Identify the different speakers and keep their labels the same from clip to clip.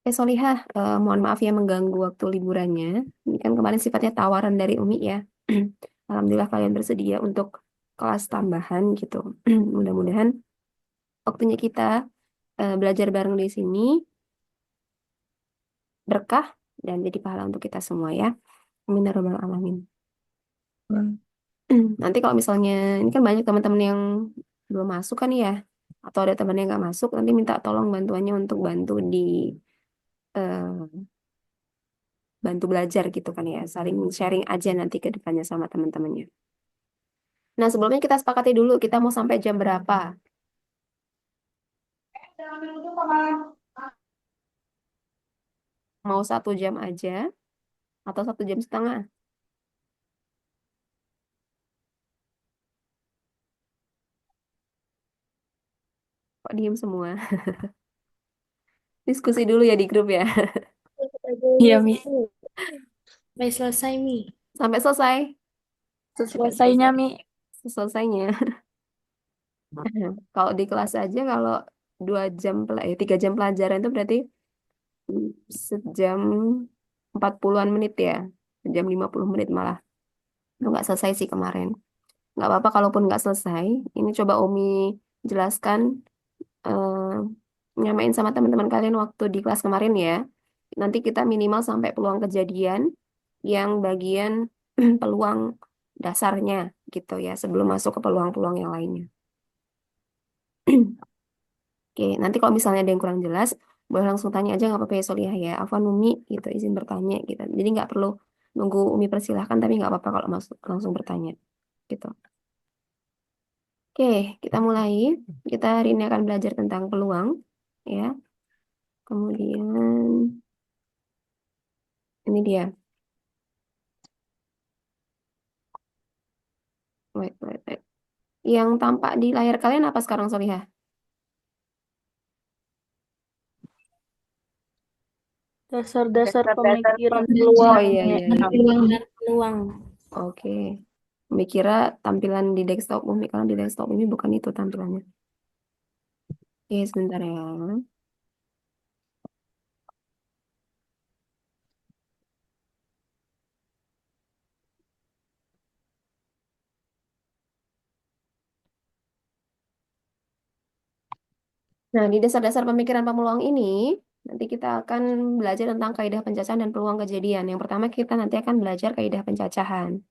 Speaker 1: Solihah, mohon maaf ya mengganggu waktu liburannya. Ini kan kemarin sifatnya tawaran dari Umi ya. Alhamdulillah kalian bersedia untuk kelas tambahan gitu. Mudah-mudahan waktunya kita belajar bareng di sini berkah dan jadi pahala untuk kita semua ya. Amin ya rabbal alamin.
Speaker 2: Hmm.
Speaker 1: Nanti kalau misalnya ini kan banyak teman-teman yang belum masuk kan ya, atau ada teman yang nggak masuk, nanti minta tolong bantuannya untuk eh, bantu belajar gitu kan ya, saling sharing aja nanti ke depannya sama teman-temannya. Nah, sebelumnya kita sepakati dulu kita mau sampai jam berapa? Mau 1 jam aja atau 1 jam setengah? Kok diem semua? Diskusi dulu ya di grup ya.
Speaker 2: Iya, Mi. Sampai selesai, Mi.
Speaker 1: Sampai selesai. Sampai
Speaker 2: Selesainya,
Speaker 1: selesai.
Speaker 2: Mi.
Speaker 1: Selesainya. Kalau di kelas aja kalau 3 jam pelajaran itu berarti mm, sejam 40-an menit ya. Sejam 50 menit malah. Itu nggak selesai sih kemarin. Nggak apa-apa kalaupun nggak selesai. Ini coba Umi jelaskan, nyamain sama teman-teman kalian waktu di kelas kemarin ya. Nanti kita minimal sampai peluang kejadian yang bagian peluang dasarnya gitu ya, sebelum masuk ke peluang-peluang yang lainnya. Oke, nanti kalau misalnya ada yang kurang jelas, boleh langsung tanya aja nggak apa-apa ya Solihah ya. Afwan Umi gitu, izin bertanya gitu. Jadi nggak perlu nunggu Umi persilahkan, tapi nggak apa-apa kalau masuk langsung bertanya gitu. Oke, kita mulai. Kita hari ini akan belajar tentang peluang ya. Kemudian ini dia. Wait, wait, wait. Yang tampak di layar kalian apa sekarang, Solihah?
Speaker 2: Dasar-dasar
Speaker 1: Dasar-dasar
Speaker 2: pemikiran
Speaker 1: Oh
Speaker 2: belajar.
Speaker 1: iya, iya, iya.
Speaker 2: Peluang dan peluang.
Speaker 1: Oke. Umi kira tampilan di desktop Umi, kalau di desktop Umi bukan itu tampilannya. Oke, sebentar ya. Nah, di dasar-dasar pemikiran pemeluang ini, nanti kita akan belajar tentang kaidah pencacahan dan peluang kejadian. Yang pertama, kita nanti akan belajar kaidah pencacahan.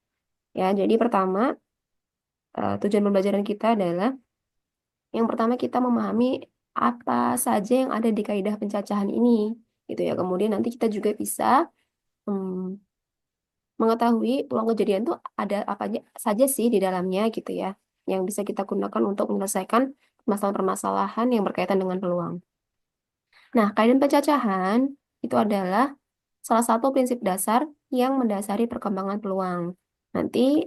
Speaker 1: Ya, jadi pertama, tujuan pembelajaran kita adalah yang pertama kita memahami apa saja yang ada di kaidah pencacahan ini, gitu ya. Kemudian nanti kita juga bisa hmm, mengetahui peluang kejadian itu ada apa aja saja sih di dalamnya gitu ya, yang bisa kita gunakan untuk menyelesaikan permasalahan-permasalahan yang berkaitan dengan peluang. Nah, kaidah pencacahan itu adalah salah satu prinsip dasar yang mendasari perkembangan peluang. Nanti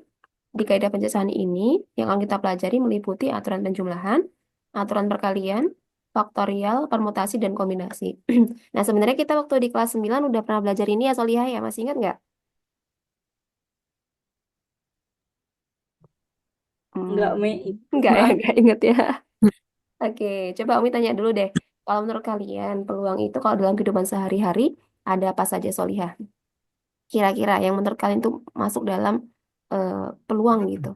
Speaker 1: di kaidah pencacahan ini yang akan kita pelajari meliputi aturan penjumlahan, aturan perkalian, faktorial, permutasi, dan kombinasi. Nah, sebenarnya kita waktu di kelas 9 udah pernah belajar ini ya, Solihah ya, masih ingat nggak?
Speaker 2: Enggak,
Speaker 1: Hmm,
Speaker 2: Mi.
Speaker 1: enggak ya,
Speaker 2: Maaf.
Speaker 1: enggak ingat ya. Oke, coba Umi tanya dulu deh. Kalau menurut kalian, peluang itu kalau dalam kehidupan sehari-hari, ada apa saja, Solihah? Kira-kira yang menurut kalian tuh masuk dalam eh, peluang gitu.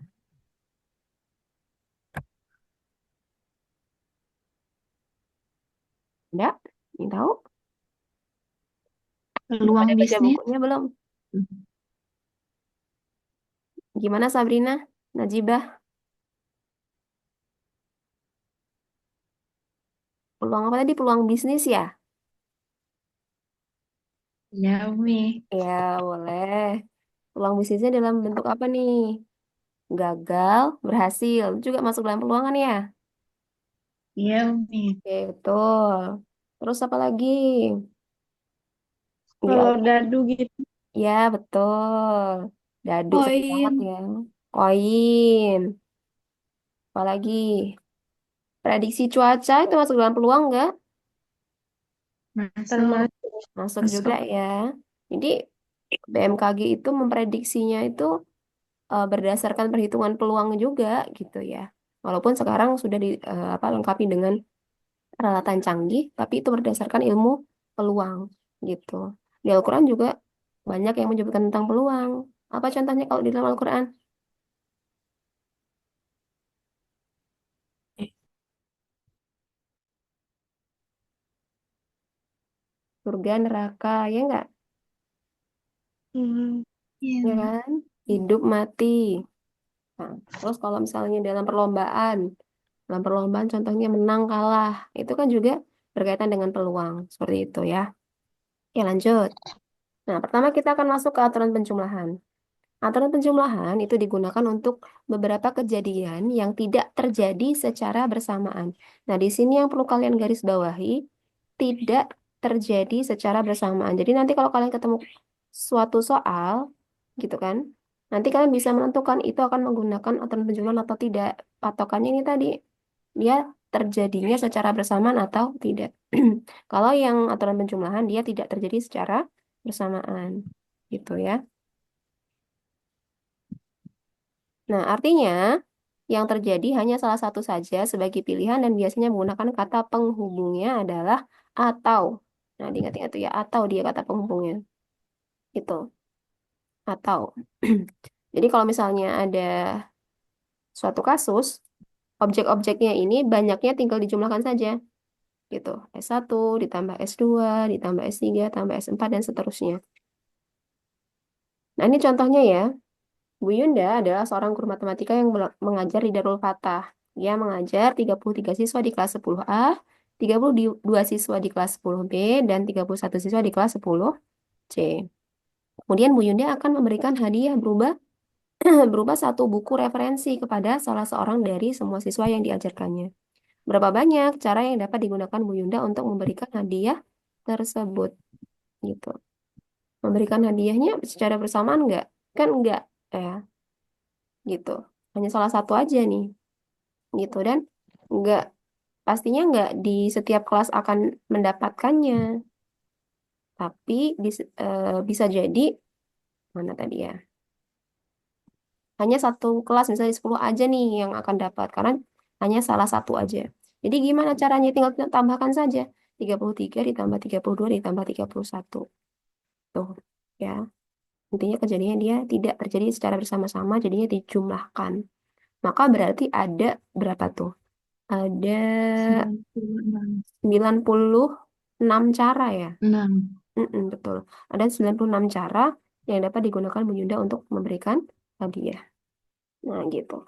Speaker 1: Enggak? Ingin tahu? Udah
Speaker 2: Peluang
Speaker 1: pada baca
Speaker 2: bisnis.
Speaker 1: bukunya belum? Gimana Sabrina? Najibah? Peluang apa tadi? Peluang bisnis ya?
Speaker 2: Ya, Mi.
Speaker 1: Ya, boleh. Peluang bisnisnya dalam bentuk apa nih? Gagal, berhasil. Itu juga masuk dalam peluang kan ya?
Speaker 2: Iya, Mi.
Speaker 1: Oke, betul. Terus apa lagi? Nggak
Speaker 2: Kalau
Speaker 1: ada.
Speaker 2: dadu gitu.
Speaker 1: Ya, betul. Dadu sering banget
Speaker 2: Koin.
Speaker 1: ya. Koin. Apalagi? Prediksi cuaca itu masuk dalam peluang nggak?
Speaker 2: Masuk.
Speaker 1: Termasuk. Masuk juga
Speaker 2: Masuk.
Speaker 1: ya. Jadi BMKG itu memprediksinya itu berdasarkan perhitungan peluang juga gitu ya. Walaupun sekarang sudah lengkapi dengan peralatan canggih, tapi itu berdasarkan ilmu peluang gitu. Di Al-Quran juga banyak yang menyebutkan tentang peluang. Apa contohnya kalau di dalam Al-Quran? Surga, neraka, ya enggak?
Speaker 2: Hmm.
Speaker 1: Ya
Speaker 2: Iya.
Speaker 1: kan? Hidup, mati. Nah, terus kalau misalnya dalam perlombaan contohnya menang kalah, itu kan juga berkaitan dengan peluang. Seperti itu ya. Ya lanjut. Nah, pertama kita akan masuk ke aturan penjumlahan. Aturan penjumlahan itu digunakan untuk beberapa kejadian yang tidak terjadi secara bersamaan. Nah, di sini yang perlu kalian garis bawahi, tidak terjadi secara bersamaan. Jadi nanti kalau kalian ketemu suatu soal, gitu kan, nanti kalian bisa menentukan itu akan menggunakan aturan penjumlahan atau tidak. Patokannya ini tadi, dia terjadinya secara bersamaan atau tidak. Kalau yang aturan penjumlahan, dia tidak terjadi secara bersamaan. Gitu ya. Nah, artinya yang terjadi hanya salah satu saja sebagai pilihan dan biasanya menggunakan kata penghubungnya adalah atau. Nah, diingat-ingat tuh ya, atau dia kata penghubungnya. Itu, atau. Jadi kalau misalnya ada suatu kasus, objek-objeknya ini banyaknya tinggal dijumlahkan saja. Gitu. S1 ditambah S2 ditambah S3 tambah S4 dan seterusnya. Nah, ini contohnya ya. Bu Yunda adalah seorang guru matematika yang mengajar di Darul Fatah. Dia mengajar 33 siswa di kelas 10A, 32 siswa di kelas 10B, dan 31 siswa di kelas 10C. Kemudian Bu Yunda akan memberikan hadiah berupa satu buku referensi kepada salah seorang dari semua siswa yang diajarkannya. Berapa banyak cara yang dapat digunakan Bu Yunda untuk memberikan hadiah tersebut? Gitu. Memberikan hadiahnya secara bersamaan enggak? Kan enggak, ya, gitu. Hanya salah satu aja nih. Gitu dan nggak pastinya nggak di setiap kelas akan mendapatkannya tapi bisa jadi mana tadi ya hanya satu kelas misalnya 10 aja nih yang akan dapat karena hanya salah satu aja jadi gimana caranya tinggal kita tambahkan saja 33 ditambah 32 ditambah 31 tuh ya intinya kejadiannya dia tidak terjadi secara bersama-sama jadinya dijumlahkan maka berarti ada berapa tuh ada 96 cara ya.
Speaker 2: 96.
Speaker 1: Betul. Ada 96 cara yang dapat digunakan Bu Yunda untuk memberikan hadiah. Nah, gitu.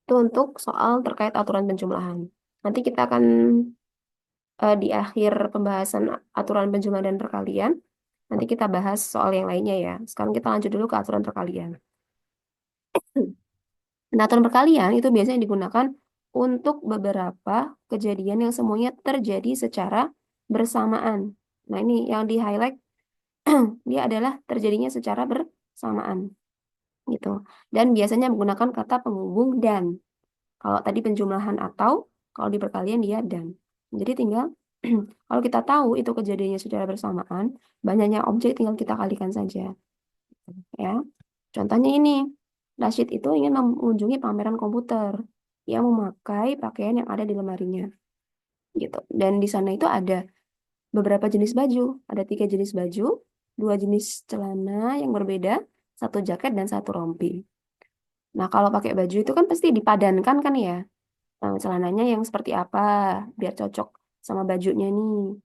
Speaker 1: Itu untuk soal terkait aturan penjumlahan. Nanti kita akan di akhir pembahasan aturan penjumlahan dan perkalian, nanti kita bahas soal yang lainnya ya. Sekarang kita lanjut dulu ke aturan perkalian. Nah, aturan perkalian itu biasanya digunakan untuk beberapa kejadian yang semuanya terjadi secara bersamaan. Nah, ini yang di-highlight dia adalah terjadinya secara bersamaan gitu. Dan biasanya menggunakan kata penghubung dan. Kalau tadi penjumlahan atau, kalau di perkalian dia dan. Jadi tinggal kalau kita tahu itu kejadiannya secara bersamaan, banyaknya objek tinggal kita kalikan saja ya. Contohnya ini, Rashid itu ingin mengunjungi pameran komputer. Dia memakai pakaian yang ada di lemarinya gitu. Dan di sana itu ada beberapa jenis baju. Ada 3 jenis baju, 2 jenis celana yang berbeda, satu jaket dan satu rompi. Nah, kalau pakai baju itu kan pasti dipadankan kan ya. Celananya yang seperti apa, biar cocok sama bajunya nih.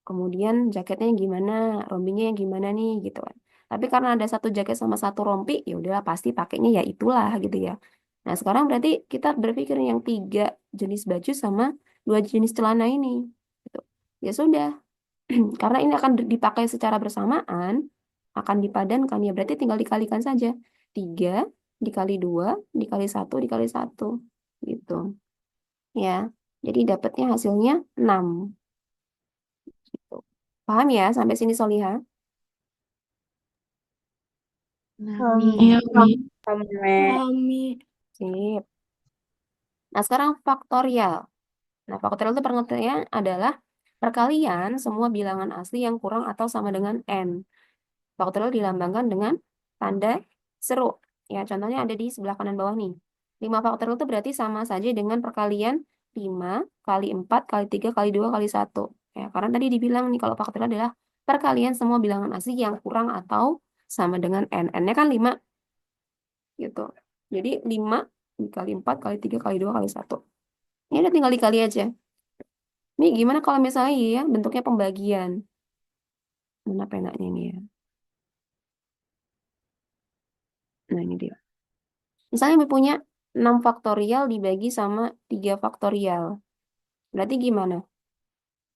Speaker 1: Kemudian jaketnya yang gimana, rompinya yang gimana nih gitu kan. Tapi karena ada satu jaket sama satu rompi, ya udahlah pasti pakainya ya itulah gitu ya. Nah, sekarang berarti kita berpikir yang 3 jenis baju sama 2 jenis celana ini. Gitu. Ya sudah, karena ini akan dipakai secara bersamaan, akan dipadankan, ya berarti tinggal dikalikan saja. 3 dikali 2 dikali satu dikali satu. Gitu. Ya, jadi dapatnya hasilnya 6. Gitu. Paham ya sampai sini Soliha?
Speaker 2: Nami.
Speaker 3: Iya, Mi.
Speaker 2: Sampai.
Speaker 3: Kami.
Speaker 1: Sip. Nah, sekarang faktorial. Nah, faktorial itu pengertiannya adalah perkalian semua bilangan asli yang kurang atau sama dengan n. Faktorial dilambangkan dengan tanda seru. Ya, contohnya ada di sebelah kanan bawah nih. 5 faktorial itu berarti sama saja dengan perkalian 5 kali 4 kali 3 kali 2 kali 1. Ya. Karena tadi dibilang nih kalau faktorial adalah perkalian semua bilangan asli yang kurang atau sama dengan n. N-nya kan 5 gitu. Jadi 5 dikali 4 kali 3 kali 2 kali 1. Ini udah tinggal dikali aja. Ini gimana kalau misalnya ya bentuknya pembagian? Mana penanya ini ya? Nah ini dia. Misalnya punya 6 faktorial dibagi sama 3 faktorial. Berarti gimana?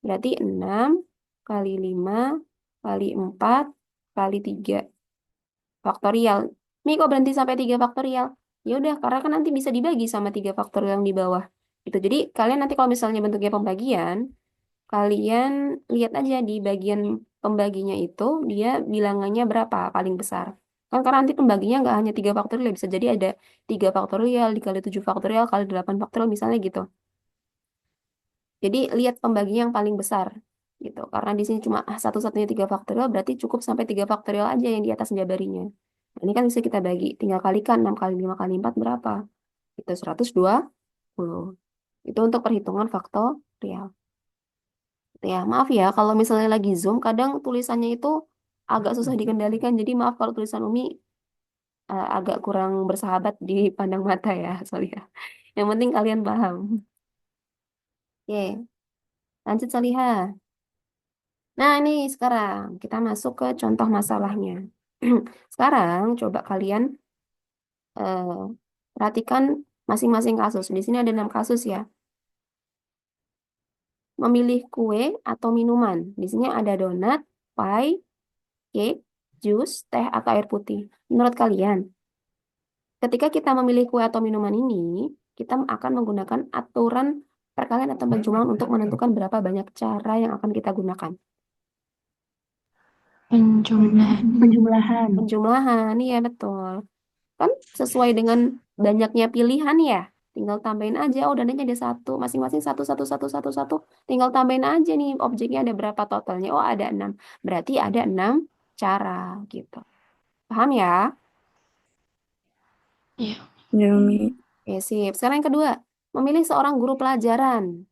Speaker 1: Berarti 6 kali 5 kali 4 kali 3 faktorial. Ini kok berhenti sampai 3 faktorial? Ya udah, karena kan nanti bisa dibagi sama 3 faktorial yang di bawah. Itu. Jadi kalian nanti kalau misalnya bentuknya pembagian, kalian lihat aja di bagian pembaginya itu dia bilangannya berapa paling besar. Kan karena nanti pembaginya nggak hanya 3 faktorial, bisa jadi ada 3 faktorial dikali 7 faktorial kali 8 faktorial misalnya gitu. Jadi lihat pembaginya yang paling besar gitu. Karena di sini cuma satu-satunya 3 faktorial, berarti cukup sampai 3 faktorial aja yang di atas jabarinya. Nah, ini kan bisa kita bagi, tinggal kalikan 6 kali 5 kali 4 berapa? Itu 120. Itu untuk perhitungan faktorial. Ya, maaf ya, kalau misalnya lagi Zoom, kadang tulisannya itu agak susah dikendalikan. Jadi maaf kalau tulisan Umi agak kurang bersahabat di pandang mata ya, soalnya. Yang penting kalian paham. Oke, lanjut Salihah. Nah, ini sekarang kita masuk ke contoh masalahnya. Sekarang coba kalian eh, perhatikan masing-masing kasus. Di sini ada 6 kasus ya. Memilih kue atau minuman. Di sini ada donat, pie, cake, jus, teh, atau air putih. Menurut kalian, ketika kita memilih kue atau minuman ini, kita akan menggunakan aturan perkalian atau penjumlahan untuk menentukan berapa banyak cara yang akan kita gunakan.
Speaker 2: Penjumlahan. Penjumlahan.
Speaker 1: Penjumlahan, iya betul. Kan sesuai dengan banyaknya pilihan ya. Tinggal tambahin aja, oh dananya ada satu, masing-masing satu, satu, satu, satu, satu. Tinggal tambahin aja nih, objeknya ada berapa totalnya. Oh ada 6. Berarti ada 6 cara gitu. Paham ya?
Speaker 2: Iya.
Speaker 3: Ya, Umi.
Speaker 1: Oke, sip. Sekarang yang kedua, memilih seorang guru pelajaran.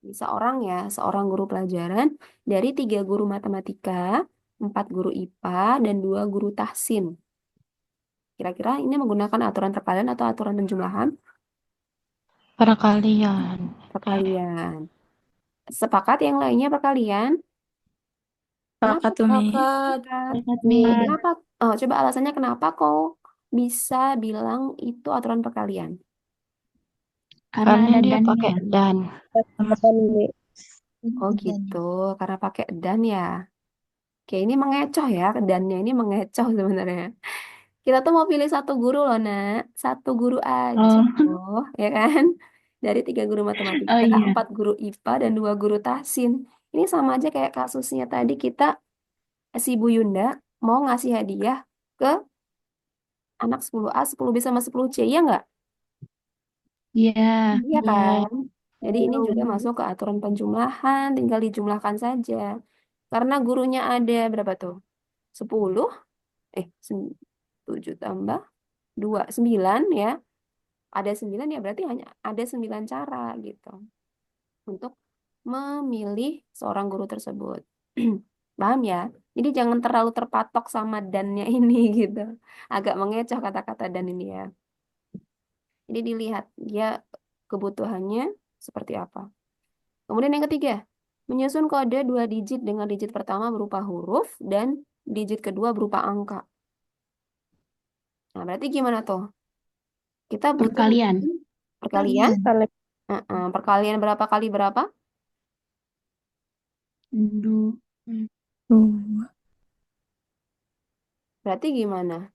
Speaker 1: Seorang ya, seorang guru pelajaran dari 3 guru matematika, 4 guru IPA, dan 2 guru tahsin. Kira-kira ini menggunakan aturan perkalian atau aturan penjumlahan?
Speaker 2: Perkalian.
Speaker 1: Perkalian. Sepakat yang lainnya perkalian? Kenapa?
Speaker 3: Sepakat, Umi.
Speaker 1: Sepakat.
Speaker 2: Perkalian.
Speaker 1: Kenapa? Oh, coba alasannya kenapa kau bisa bilang itu aturan perkalian?
Speaker 2: Karena dia pakai dan.
Speaker 3: Tambahkan, Umi.
Speaker 1: Oh gitu, karena pakai dan ya. Oke, ini mengecoh ya, dannya ini mengecoh sebenarnya. Kita tuh mau pilih satu guru loh, nak. Satu guru aja,
Speaker 2: Oh,
Speaker 1: oh, ya kan? Dari 3 guru
Speaker 2: oh
Speaker 1: matematika,
Speaker 2: iya.
Speaker 1: 4 guru IPA, dan 2 guru tahsin. Ini sama aja kayak kasusnya tadi kita, si Bu Yunda mau ngasih hadiah ke anak 10A, 10B sama 10C, ya nggak?
Speaker 2: Iya.
Speaker 1: Iya
Speaker 2: Iya.
Speaker 1: kan? Jadi ini juga masuk ke aturan penjumlahan, tinggal dijumlahkan saja. Karena gurunya ada berapa tuh? 10, 7 tambah 2 9 ya. Ada 9 ya berarti hanya ada 9 cara gitu untuk memilih seorang guru tersebut. Paham ya? Jadi jangan terlalu terpatok sama dannya ini gitu. Agak mengecoh kata-kata dan ini ya. Jadi dilihat dia kebutuhannya seperti apa. Kemudian yang ketiga, menyusun kode 2 digit dengan digit pertama berupa huruf dan digit kedua berupa angka. Nah, berarti gimana tuh? Kita butuh
Speaker 2: Perkalian.
Speaker 1: perkalian.
Speaker 3: Kalian.
Speaker 1: Perkalian berapa kali berapa?
Speaker 2: Du.
Speaker 3: Dua.
Speaker 1: Berarti gimana?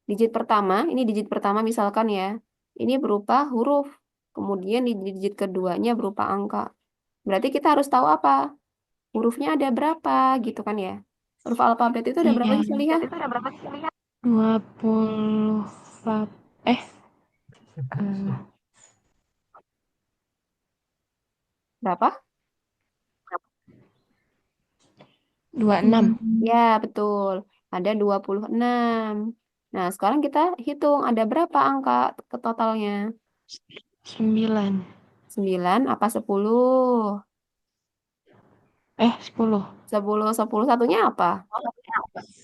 Speaker 1: Digit pertama, ini digit pertama misalkan ya, ini berupa huruf. Kemudian di digit keduanya berupa angka. Berarti kita harus tahu apa? Hurufnya ada berapa gitu kan ya? Huruf alfabet itu ada berapa
Speaker 2: Iya.
Speaker 1: sih, Lihat?
Speaker 2: 20. Eh. eh,
Speaker 1: Berapa?
Speaker 2: 26.
Speaker 1: Ya, betul. Ada 26. Nah, sekarang kita hitung ada berapa angka ke totalnya?
Speaker 2: 9.
Speaker 1: 9 apa 10?
Speaker 2: 10.
Speaker 1: 10, 10 satunya apa?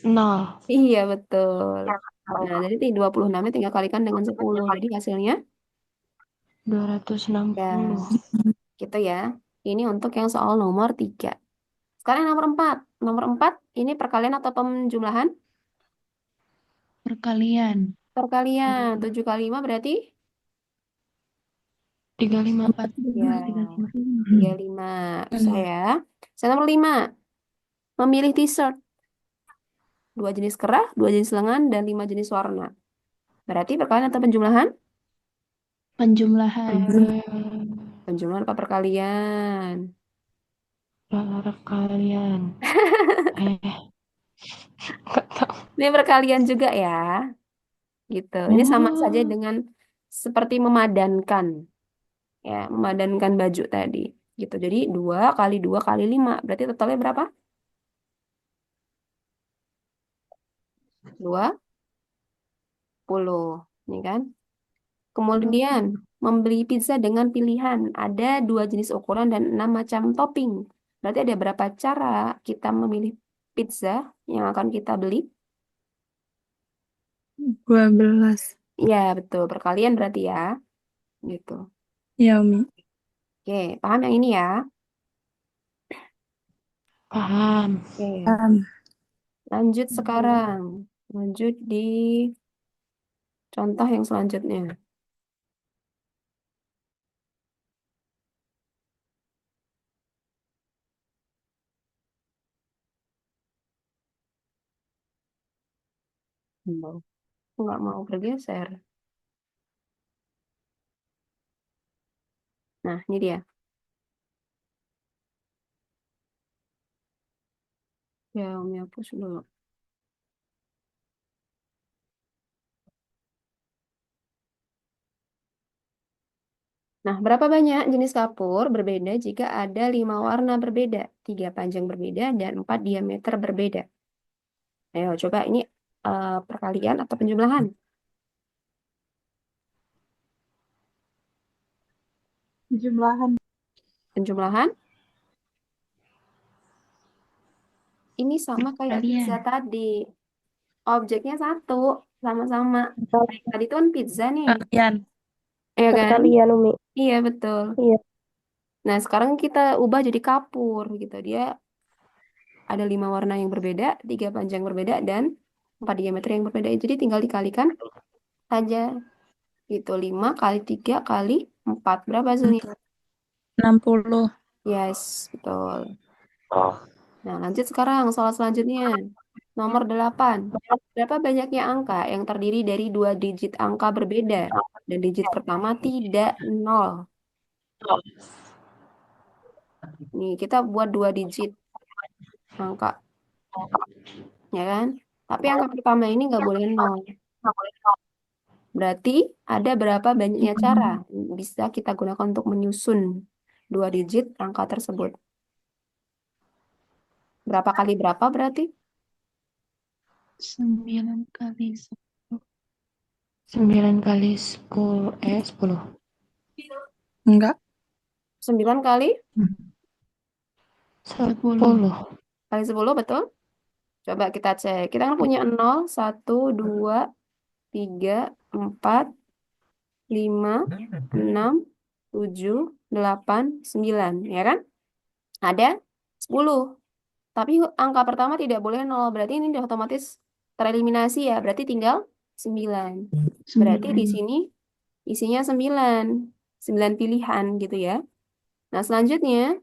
Speaker 2: 0.
Speaker 1: Iya, betul. Nah, jadi 26-nya tinggal kalikan dengan 10. Jadi hasilnya
Speaker 2: 260.
Speaker 1: ya gitu ya. Ini untuk yang soal nomor 3. Sekarang yang nomor 4. Nomor 4 ini perkalian atau penjumlahan?
Speaker 2: Perkalian.
Speaker 1: Perkalian. 7 kali 5 berarti
Speaker 2: 354.
Speaker 1: ya 35. Bisa ya. Saya nomor 5. Memilih t-shirt. 2 jenis kerah, 2 jenis lengan, dan 5 jenis warna. Berarti perkalian atau penjumlahan?
Speaker 2: Penjumlahan.
Speaker 1: Penjumlahan apa perkalian?
Speaker 2: Perkalian. Nggak tahu.
Speaker 1: Ini perkalian juga ya. Gitu. Ini sama saja
Speaker 2: Oh,
Speaker 1: dengan seperti memadankan. Ya, memadankan baju tadi. Gitu. Jadi 2 kali 2 kali 5. Berarti totalnya berapa? 20. Ini kan? Kemudian, membeli pizza dengan pilihan. Ada 2 jenis ukuran dan 6 macam topping. Berarti ada berapa cara kita memilih pizza yang akan kita beli?
Speaker 3: 12.
Speaker 1: Ya, betul. Perkalian berarti ya. Gitu.
Speaker 3: Ya, Umi.
Speaker 1: Oke, paham yang ini ya?
Speaker 2: paham.
Speaker 1: Oke,
Speaker 3: Paham.
Speaker 1: lanjut sekarang. Lanjut di contoh yang selanjutnya. Mau. Nggak mau bergeser. Nah, ini dia. Ya, Umi hapus dulu. Nah, berapa banyak jenis kapur berbeda jika ada 5 warna berbeda, 3 panjang berbeda, dan 4 diameter berbeda? Ayo, coba ini perkalian atau penjumlahan?
Speaker 3: Jumlahan.
Speaker 1: Penjumlahan ini sama kayak pizza
Speaker 2: Perkalian.
Speaker 1: tadi. Objeknya satu, sama-sama. Kayak tadi itu kan pizza nih,
Speaker 3: Kalian.
Speaker 1: ya kan?
Speaker 3: Perkalian, Umi.
Speaker 1: Iya, betul.
Speaker 3: Iya.
Speaker 1: Nah, sekarang kita ubah jadi kapur gitu. Dia ada 5 warna yang berbeda, 3 panjang berbeda, dan 4 diameter yang berbeda. Jadi tinggal dikalikan saja. Gitu, 5 kali 3 kali 4. Berapa hasilnya?
Speaker 3: 60.
Speaker 1: Yes, betul. Nah, lanjut sekarang soal selanjutnya. Nomor 8. Berapa banyaknya angka yang terdiri dari 2 digit angka berbeda? Dan digit pertama tidak nol. Nih, kita buat 2 digit angka, ya kan? Tapi angka pertama ini nggak boleh nol. Berarti ada berapa banyaknya cara bisa kita gunakan untuk menyusun 2 digit angka tersebut? Berapa kali berapa berarti?
Speaker 2: 9 kali 10. 9 kali 10. 10.
Speaker 3: Enggak.
Speaker 1: 9 kali
Speaker 2: 10.
Speaker 1: kali 10 betul? Coba kita cek. Kita kan punya 0, 1, 2, 3, 4, 5, 6, 7, 8, 9. Ya kan? Ada 10. Tapi angka pertama tidak boleh 0. Berarti ini udah otomatis tereliminasi ya. Berarti tinggal 9. Berarti di
Speaker 2: 9.
Speaker 1: sini isinya 9. 9 pilihan gitu ya. Nah, selanjutnya,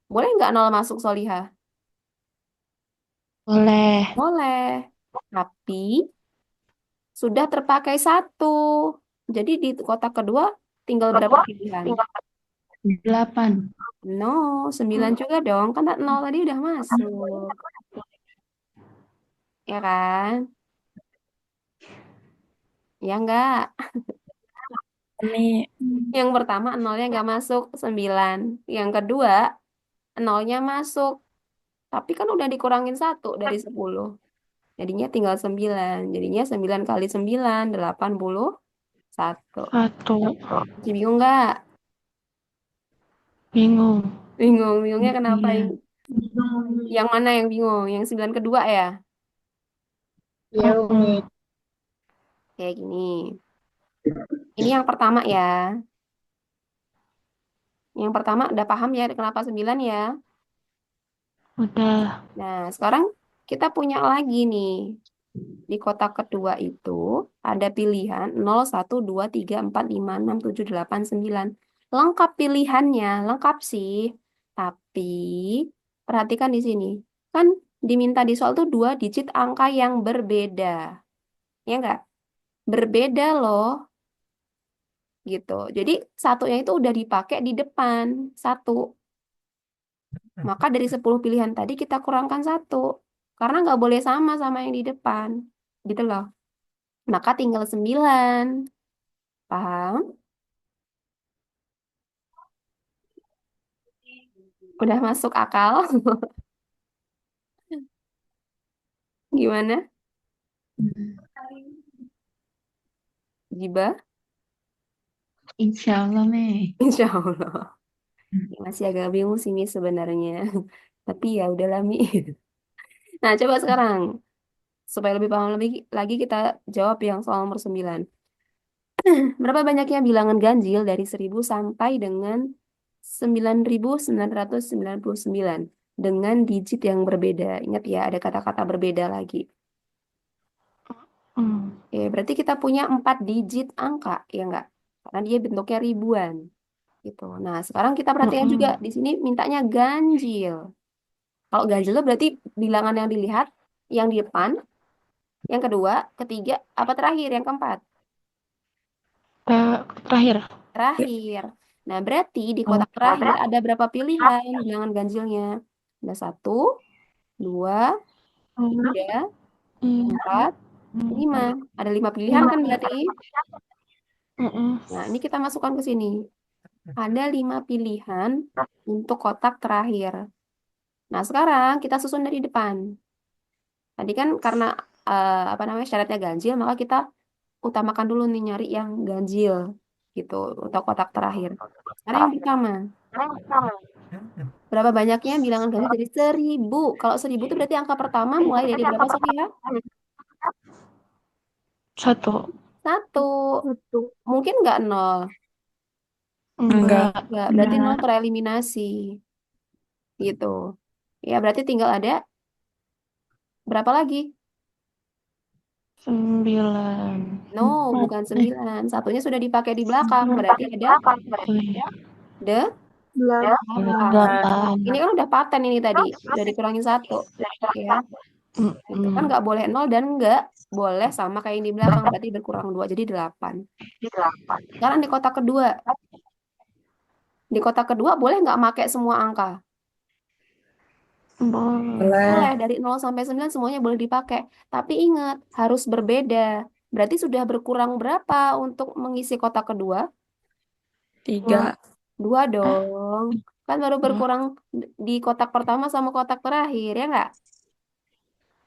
Speaker 1: boleh nggak 0 masuk Solihah?
Speaker 2: Boleh.
Speaker 1: Boleh. Tapi sudah terpakai satu. Jadi di kotak kedua tinggal berapa pilihan?
Speaker 2: 8.
Speaker 1: No, 9 juga dong. Kan 0 tadi udah masuk. Ya kan? Ya enggak.
Speaker 3: Umi.
Speaker 1: Yang pertama nolnya nggak masuk 9. Yang kedua nolnya masuk. Tapi kan udah dikurangin satu dari 10. Jadinya tinggal 9. Jadinya 9 kali 9, 81.
Speaker 2: 1.
Speaker 1: Masih bingung nggak?
Speaker 2: Bingung.
Speaker 1: Bingung. Bingungnya kenapa
Speaker 2: Iya.
Speaker 1: ini? Yang mana yang bingung? Yang 9 kedua ya?
Speaker 3: Ya, Umi.
Speaker 1: Kayak gini. Ini yang pertama ya. Yang pertama udah paham ya kenapa 9 ya?
Speaker 2: Udah.
Speaker 1: Nah, sekarang kita punya lagi nih. Di kotak kedua itu ada pilihan 0, 1, 2, 3, 4, 5, 6, 7, 8, 9. Lengkap pilihannya, lengkap sih. Tapi perhatikan di sini. Kan diminta di soal tuh 2 digit angka yang berbeda. Ya enggak? Berbeda loh gitu. Jadi satunya itu udah dipakai di depan. Satu. Maka dari 10 pilihan tadi kita kurangkan satu. Karena nggak boleh sama sama yang di depan. Gitu loh. Maka tinggal 9. Paham? Udah masuk akal? Gimana? Giba?
Speaker 2: Insya Allah nih.
Speaker 1: Insya Allah. Ya, masih agak bingung sih Mi sebenarnya. Tapi ya udahlah Mi. Nah, coba sekarang. Supaya lebih paham lebih lagi kita jawab yang soal nomor 9. Berapa banyaknya bilangan ganjil dari 1000 sampai dengan 9999 dengan digit yang berbeda. Ingat ya, ada kata-kata berbeda lagi.
Speaker 2: Hmm.
Speaker 1: Oke, berarti kita punya 4 digit angka, ya enggak? Karena dia bentuknya ribuan. Gitu. Nah, sekarang kita perhatikan juga
Speaker 2: Mm-mm.
Speaker 1: di sini mintanya ganjil. Kalau ganjil itu berarti bilangan yang dilihat yang di depan, yang kedua, ketiga, apa terakhir, yang keempat?
Speaker 2: Terakhir.
Speaker 1: Terakhir. Nah, berarti di
Speaker 2: Oh,
Speaker 1: kotak terakhir ada berapa pilihan bilangan ganjilnya? Ada 1, 2, 3,
Speaker 2: iya.
Speaker 1: 4, 5. Ada 5 pilihan kan berarti?
Speaker 2: Mm-mm.
Speaker 1: Nah, ini kita masukkan ke sini. Ada 5 pilihan untuk kotak terakhir. Nah, sekarang kita susun dari depan. Tadi kan karena apa namanya syaratnya ganjil, maka kita utamakan dulu nih nyari yang ganjil gitu untuk kotak terakhir. Sekarang yang pertama, berapa banyaknya bilangan ganjil dari 1000? Kalau 1000 itu berarti angka pertama mulai dari berapa Sofia?
Speaker 2: Satu.
Speaker 1: Satu. Mungkin nggak nol?
Speaker 3: Enggak.
Speaker 1: Nggak. Berarti nol
Speaker 2: Enggak.
Speaker 1: tereliminasi gitu. Ya berarti tinggal ada berapa lagi?
Speaker 2: 9.
Speaker 1: No,
Speaker 2: 4.
Speaker 1: bukan 9. Satunya sudah dipakai di belakang. Berarti ada
Speaker 2: Oh iya.
Speaker 1: the
Speaker 2: Ada
Speaker 1: 8.
Speaker 2: 8.
Speaker 1: Ini kan udah paten ini tadi. Udah dikurangin satu. Ya. Itu kan
Speaker 2: Mm-mm.
Speaker 1: nggak boleh nol dan nggak boleh sama kayak yang di belakang. Berarti berkurang 2 jadi 8. Sekarang di kotak kedua. Di kotak kedua boleh nggak pakai semua angka?
Speaker 2: Boleh.
Speaker 1: Boleh.
Speaker 3: Boleh.
Speaker 1: Dari 0 sampai 9 semuanya boleh dipakai. Tapi ingat, harus berbeda. Berarti sudah berkurang berapa untuk mengisi kotak kedua?
Speaker 3: 3.
Speaker 1: 2 dong. Kan baru
Speaker 2: Oh,
Speaker 1: berkurang di kotak pertama sama kotak terakhir, ya nggak?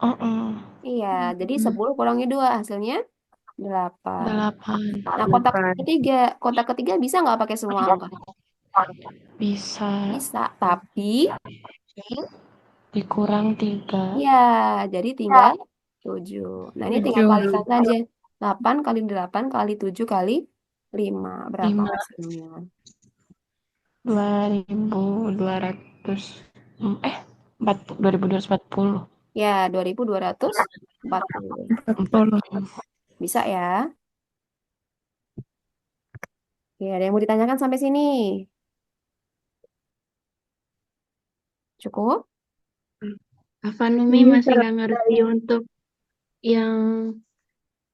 Speaker 2: oh.
Speaker 1: Iya, jadi 10 kurangi 2 hasilnya 8.
Speaker 2: 8.
Speaker 1: Nah, kotak ketiga bisa nggak pakai semua angka?
Speaker 2: Bisa.
Speaker 1: Bisa, tapi
Speaker 2: Dikurang 3.
Speaker 1: ya, jadi tinggal 7. Nah, ini tinggal
Speaker 3: 7.
Speaker 1: kalikan saja. 8 kali 8 kali 7 kali 5. Berapa
Speaker 2: 5.
Speaker 1: hasilnya?
Speaker 2: 2200. 2240.
Speaker 1: Ya, 2240.
Speaker 2: 40.
Speaker 1: Bisa ya? Oke, ada yang mau ditanyakan sampai sini? Cukup?
Speaker 2: Avanumi masih nggak ngerti untuk yang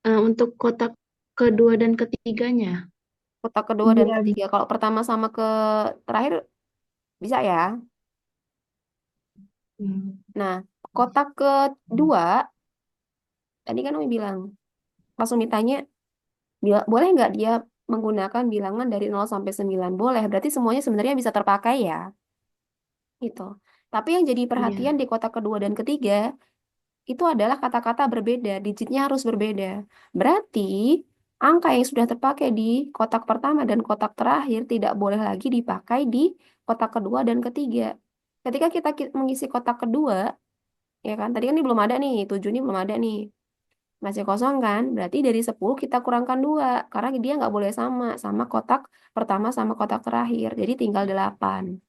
Speaker 2: untuk kotak kedua dan ketiganya.
Speaker 1: Kotak kedua dan ketiga. Kalau pertama sama ke terakhir bisa ya?
Speaker 2: Hmm.
Speaker 1: Nah, kotak kedua, tadi kan Umi bilang, pas Umi tanya, boleh nggak dia menggunakan bilangan dari 0 sampai 9? Boleh, berarti semuanya sebenarnya bisa terpakai ya. Gitu. Tapi yang jadi perhatian
Speaker 2: Iya.
Speaker 1: di kotak kedua dan ketiga, itu adalah kata-kata berbeda, digitnya harus berbeda. Berarti, angka yang sudah terpakai di kotak pertama dan kotak terakhir tidak boleh lagi dipakai di kotak kedua dan ketiga. ketika kita mengisi kotak kedua, ya kan? Tadi kan ini belum ada nih, 7 ini belum ada nih. Masih kosong kan? Berarti dari 10 kita kurangkan 2 karena dia nggak boleh sama kotak pertama sama kotak terakhir. Jadi tinggal 8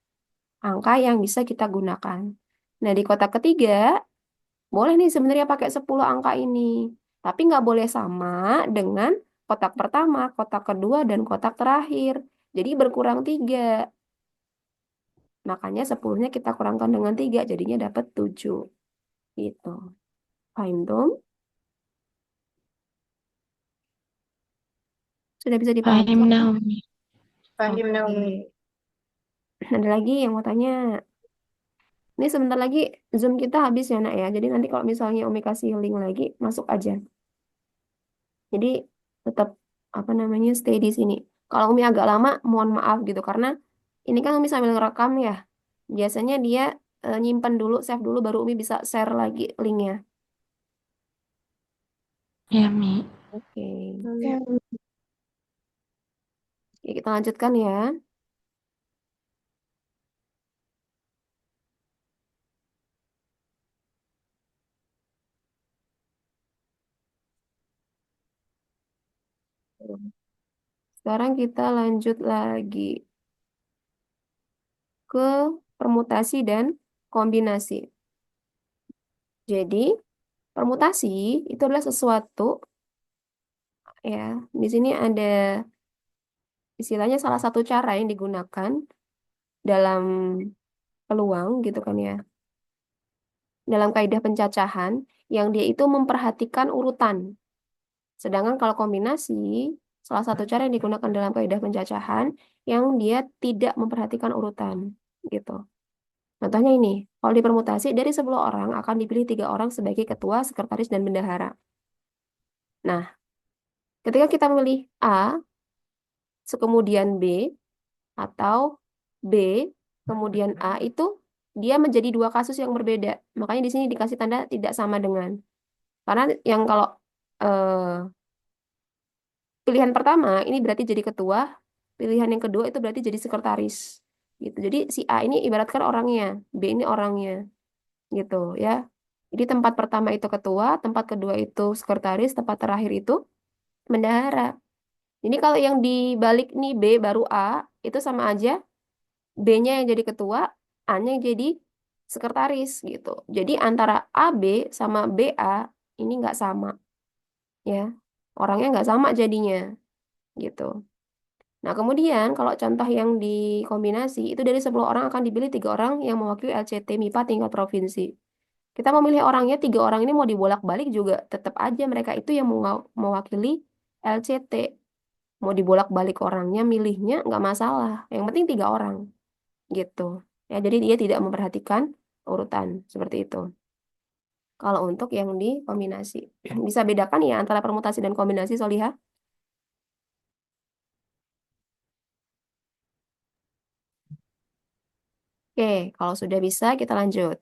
Speaker 1: angka yang bisa kita gunakan. Nah, di kotak ketiga, boleh nih sebenarnya pakai 10 angka ini. Tapi nggak boleh sama dengan kotak pertama, kotak kedua, dan kotak terakhir. Jadi berkurang 3. Makanya 10-nya kita kurangkan dengan 3, jadinya dapat 7. Gitu. Paham dong? Sudah bisa dipahami
Speaker 2: Paham,
Speaker 1: sekarang?
Speaker 2: Naomi.
Speaker 3: Paham, Naomi.
Speaker 1: Oke. Ada lagi yang mau tanya? Ini sebentar lagi Zoom kita habis ya, Nak ya. Jadi nanti kalau misalnya Umi kasih link lagi, masuk aja. Jadi tetap apa namanya stay di sini. Kalau Umi agak lama, mohon maaf gitu karena ini kan Umi sambil ngerekam ya. Biasanya dia nyimpen dulu, save dulu, baru Umi bisa share lagi linknya.
Speaker 2: Ya, Mi.
Speaker 1: Oke.
Speaker 3: Oke.
Speaker 1: Oke, kita lanjutkan ya. Sekarang kita lanjut lagi ke permutasi dan kombinasi. Jadi, permutasi itu adalah sesuatu ya. Di sini ada istilahnya salah satu cara yang digunakan dalam peluang gitu kan ya. Dalam kaidah pencacahan yang dia itu memperhatikan urutan. Sedangkan kalau kombinasi, salah satu cara yang digunakan dalam kaidah pencacahan yang dia tidak memperhatikan urutan gitu. Contohnya ini, kalau dipermutasi dari 10 orang akan dipilih 3 orang sebagai ketua, sekretaris, dan bendahara. Nah, ketika kita memilih A, kemudian B, atau B, kemudian A itu dia menjadi 2 kasus yang berbeda. Makanya di sini dikasih tanda tidak sama dengan. Karena yang kalau eh, pilihan pertama ini berarti jadi ketua, pilihan yang kedua itu berarti jadi sekretaris. Gitu. Jadi si A ini ibaratkan orangnya, B ini orangnya, gitu ya. Jadi tempat pertama itu ketua, tempat kedua itu sekretaris, tempat terakhir itu bendahara. Jadi kalau yang dibalik nih B baru A, itu sama aja B-nya yang jadi ketua, A-nya yang jadi sekretaris gitu. Jadi antara AB sama BA ini nggak sama ya. Orangnya nggak sama jadinya gitu. Nah, kemudian kalau contoh yang dikombinasi, itu dari 10 orang akan dipilih 3 orang yang mewakili LCT MIPA tingkat provinsi. Kita memilih orangnya, 3 orang ini mau dibolak-balik juga, tetap aja mereka itu yang mewakili LCT. Mau dibolak-balik orangnya, milihnya nggak masalah. Yang penting 3 orang, gitu. Ya, jadi dia tidak memperhatikan urutan, seperti itu. Kalau untuk yang dikombinasi. Bisa bedakan ya antara permutasi dan kombinasi, Solihah? Oke, kalau sudah bisa kita lanjut.